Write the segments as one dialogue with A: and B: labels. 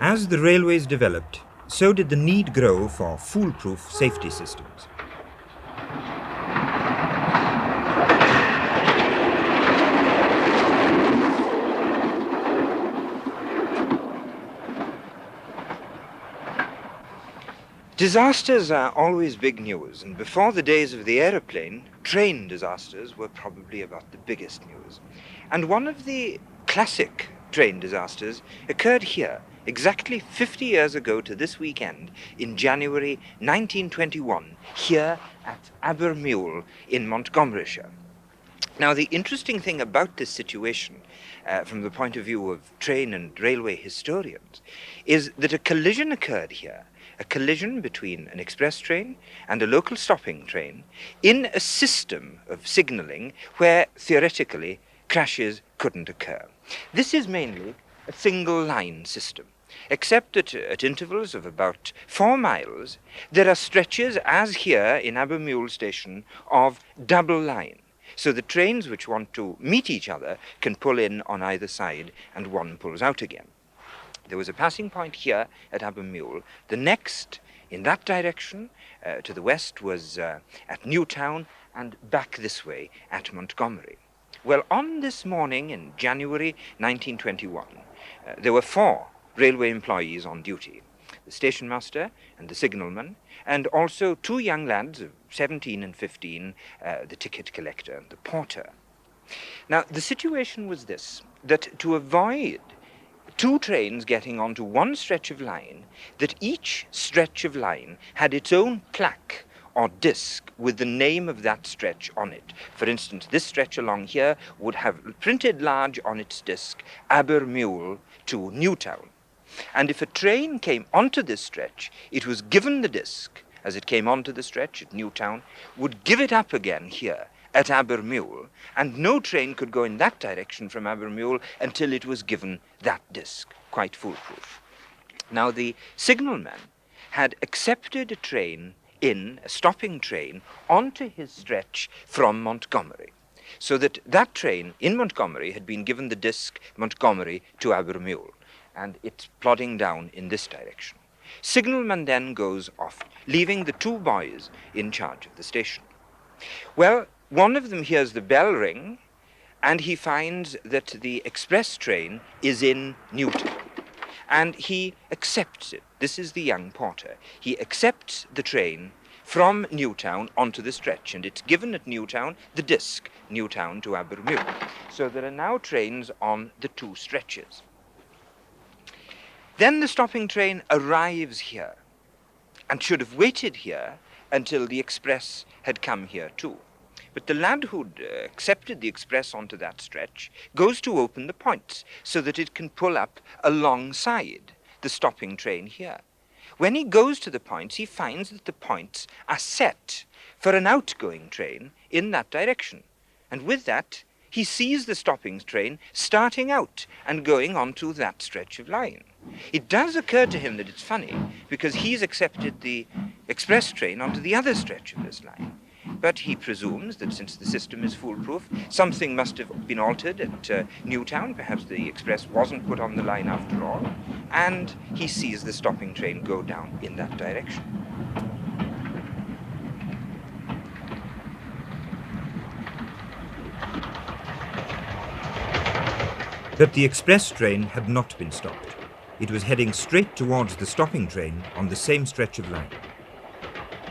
A: As the railways developed, so did the need grow for foolproof safety systems. Disasters are always big news, and before the days of the aeroplane, train disasters were probably about the biggest news. And one of the classic train disasters occurred here, exactly 50 years ago to this weekend, in January 1921, here at Aber-miwl in Montgomeryshire. Now, the interesting thing about this situation, from the point of view of train and railway historians, is that a collision occurred here, a collision between an express train and a local stopping train in a system of signalling where, theoretically, crashes couldn't occur. This is mainly a single-line system, except that at intervals of about 4 miles, there are stretches, as here in Aber-miwl station, of double line. So the trains which want to meet each other can pull in on either side and one pulls out again. There was a passing point here at Aber-miwl. The next, in that direction, to the west, was at Newtown, and back this way at Montgomery. Well, on this morning in January 1921, there were 4 railway employees on duty, the station master and the signalman, and also 2 young lads of 17 and 15, the ticket collector and the porter. Now, the situation was this, that to avoid 2 trains getting onto one stretch of line, that each stretch of line had its own plaque or disc with the name of that stretch on it. For instance, this stretch along here would have printed large on its disc, Aber-miwl to Newtown. And if a train came onto this stretch, it was given the disc as it came onto the stretch at Newtown, would give it up again here at Aber-miwl, and no train could go in that direction from Aber-miwl until it was given that disc, quite foolproof. Now, the signalman had accepted a train a stopping train, onto his stretch from Montgomery, so that that train in Montgomery had been given the disc Montgomery to Aber-miwl, and it's plodding down in this direction. Signalman then goes off, leaving the 2 boys in charge of the station. Well, one of them hears the bell ring, and he finds that the express train is in Newtown, and he accepts it. This is the young porter. He accepts the train from Newtown onto the stretch, and it's given at Newtown the disc, Newtown to Aber-miwl. So there are now trains on the 2 stretches. Then the stopping train arrives here, and should have waited here until the express had come here too. But the lad who'd accepted the express onto that stretch goes to open the points so that it can pull up alongside the stopping train here. When he goes to the points, he finds that the points are set for an outgoing train in that direction. And with that, he sees the stopping train starting out and going onto that stretch of line. It does occur to him that it's funny, because he's accepted the express train onto the other stretch of this line. But he presumes that since the system is foolproof, something must have been altered at Newtown. Perhaps the express wasn't put on the line after all. And he sees the stopping train go down in that direction. But the express train had not been stopped. It was heading straight towards the stopping train on the same stretch of line.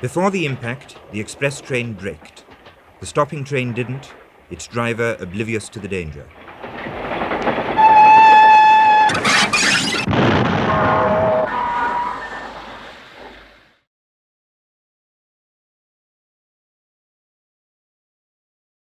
A: Before the impact, the express train braked. The stopping train didn't, its driver oblivious to the danger.